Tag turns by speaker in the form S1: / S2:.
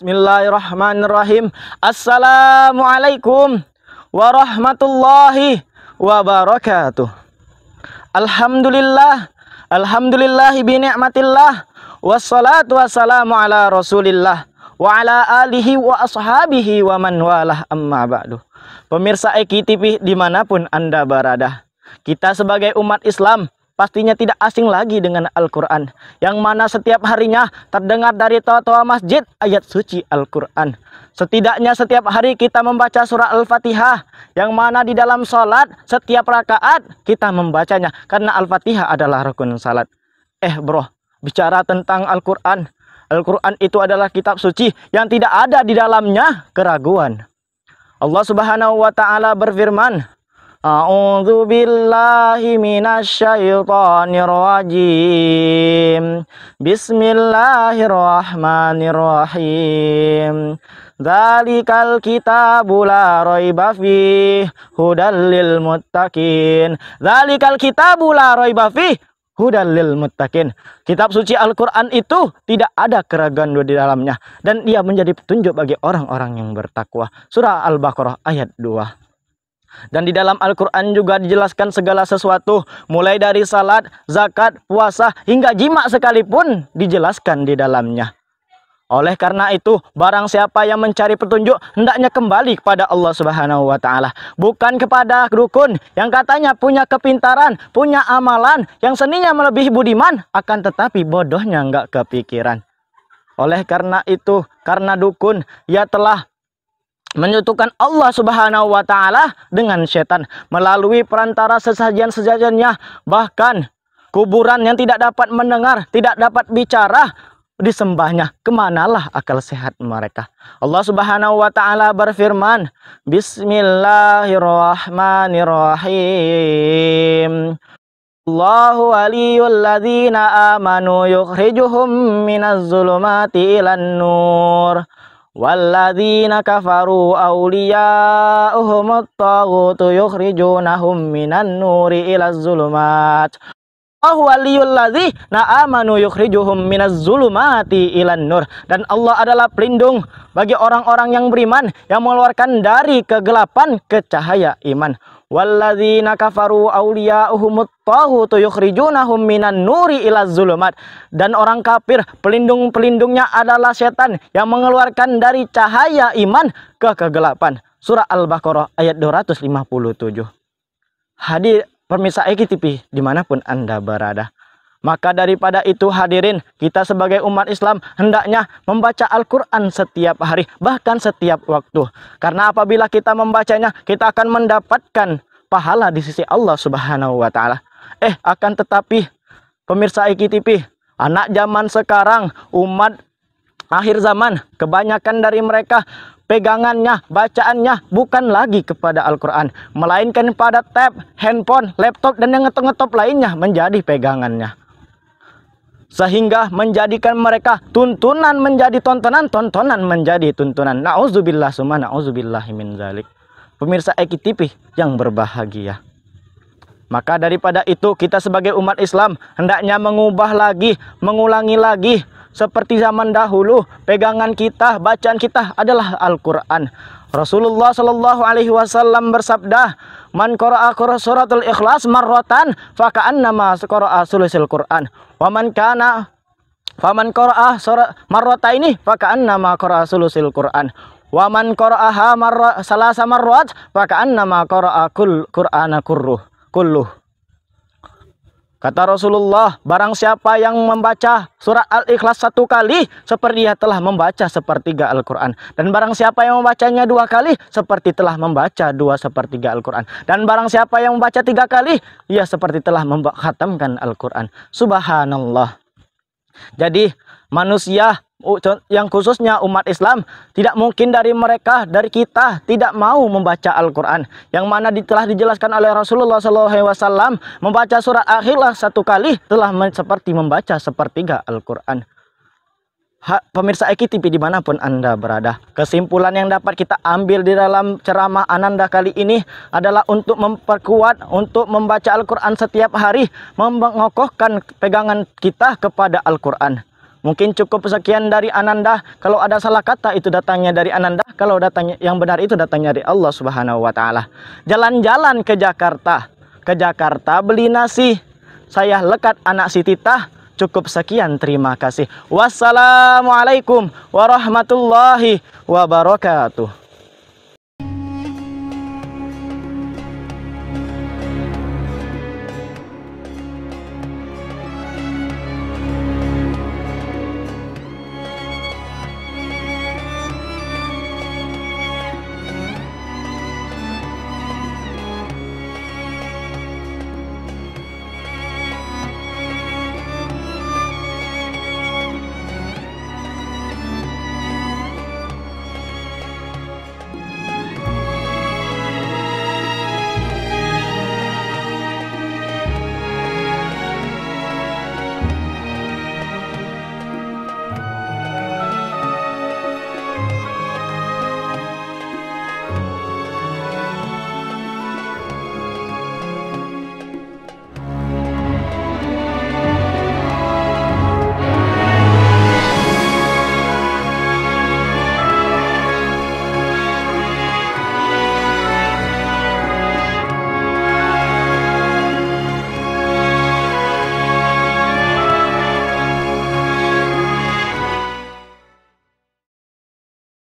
S1: Bismillahirrahmanirrahim. Assalamualaikum warahmatullahi wabarakatuh. Alhamdulillahi bi ni'matillah. Wassalatu wassalamu ala Rasulillah wa ala alihi wa ashabihi wa man walah, amma ba'du. Pemirsa Eki TV dimanapun Anda berada, kita sebagai umat Islam pastinya tidak asing lagi dengan Al-Quran, yang mana setiap harinya terdengar dari toa-toa masjid ayat suci Al-Quran. Setidaknya setiap hari kita membaca surah Al-Fatihah, yang mana di dalam sholat setiap rakaat kita membacanya, karena Al-Fatihah adalah rukun salat. Bro, bicara tentang Al-Quran, Al-Quran itu adalah kitab suci yang tidak ada di dalamnya keraguan. Allah Subhanahu wa Ta'ala berfirman, A'udzu billahi minasyaitonir rajim. Bismillahirrahmanirrahim. Dzalikal kitabu la raiba fihi hudal lil muttaqin. Dzalikal kitabu la raiba fihi hudal lil muttaqin. Kitab suci Al-Qur'an itu tidak ada keraguan di dalamnya, dan ia menjadi petunjuk bagi orang-orang yang bertakwa. Surah Al-Baqarah ayat 2. Dan di dalam Al-Quran juga dijelaskan segala sesuatu, mulai dari salat, zakat, puasa, hingga jima sekalipun dijelaskan di dalamnya. Oleh karena itu, barang siapa yang mencari petunjuk, hendaknya kembali kepada Allah Subhanahu wa Ta'ala, bukan kepada dukun yang katanya punya kepintaran, punya amalan, yang seninya melebihi budiman, akan tetapi bodohnya enggak kepikiran. Oleh karena itu, karena dukun, ia telah menyatukan Allah Subhanahu wa Ta'ala dengan setan melalui perantara sesajian-sesajiannya. Bahkan kuburan yang tidak dapat mendengar, tidak dapat bicara, disembahnya. Kemanalah akal sehat mereka? Allah Subhanahu wa Ta'ala berfirman, Bismillahirrahmanirrahim. Allahu waliyul ladzina amanu yukhrijuhum minaz zulumati ilan nur. Walladzina kafaru awliya'uhumut taghutu yukhrijunahum minan nuri ilaz zulumat. Allahu waliyul ladzina amanu yukhrijuhum minaz zulumati ilan nur. Dan Allah adalah pelindung bagi orang-orang yang beriman, yang mengeluarkan dari kegelapan ke cahaya iman. Walladzina kafaru awliya'uhumut taghutu yukhrijunahum minan nuri ilaz zulumat. Dan orang kafir, pelindung-pelindungnya adalah setan yang mengeluarkan dari cahaya iman ke kegelapan. Surah Al-Baqarah ayat 257. Hadir pemirsa Eki TV dimanapun Anda berada, maka daripada itu hadirin, kita sebagai umat Islam hendaknya membaca Al-Quran setiap hari, bahkan setiap waktu. Karena apabila kita membacanya, kita akan mendapatkan pahala di sisi Allah Subhanahu wa Ta'ala. Akan tetapi pemirsa Eki TV, anak zaman sekarang, umat akhir zaman, kebanyakan dari mereka pegangannya, bacaannya bukan lagi kepada Al-Quran, melainkan pada tab, handphone, laptop, dan yang ngetop-ngetop lainnya menjadi pegangannya. Sehingga menjadikan mereka tuntunan menjadi tontonan, tontonan menjadi tuntunan. Na'udzubillah summa na'udzubillahi min zalik. Pemirsa Eki TV yang berbahagia, maka daripada itu kita sebagai umat Islam hendaknya mengubah lagi, mengulangi lagi seperti zaman dahulu. Pegangan kita, bacaan kita adalah Al-Quran. Rasulullah Shallallahu Alaihi Wasallam bersabda, Man qara'a suratul Ikhlas marratan faka'annama qara'a sulusil Quran. Faman qara'a marrataini faka'annama qara'a sulusil Quran. Waman qara'aha salasa marrat faka'annama qara'a Qur'ana kulluh. Kata Rasulullah, barang siapa yang membaca surah Al-Ikhlas 1 kali, seperti dia telah membaca sepertiga Al-Quran. Dan barang siapa yang membacanya 2 kali, seperti telah membaca 2/3 Al-Quran. Dan barang siapa yang membaca 3 kali, ia seperti telah menghatamkan Al-Quran. Subhanallah. Jadi manusia, yang khususnya umat Islam, tidak mungkin dari mereka, dari kita tidak mau membaca Al-Quran, yang mana telah dijelaskan oleh Rasulullah SAW, membaca surat Al-Ikhlas 1 kali telah seperti membaca sepertiga Al-Quran. Pemirsa Eki TV dimanapun Anda berada, kesimpulan yang dapat kita ambil di dalam ceramah Ananda kali ini adalah untuk memperkuat, untuk membaca Al-Quran setiap hari, mengokohkan pegangan kita kepada Al-Quran. Mungkin cukup sekian dari Ananda. Kalau ada salah kata itu datangnya dari Ananda. Kalau datangnya yang benar itu datangnya dari Allah Subhanahu wa taala. Jalan-jalan ke Jakarta. Ke Jakarta beli nasi. Saya lekat anak si Titah. Cukup sekian, terima kasih. Wassalamualaikum warahmatullahi wabarakatuh.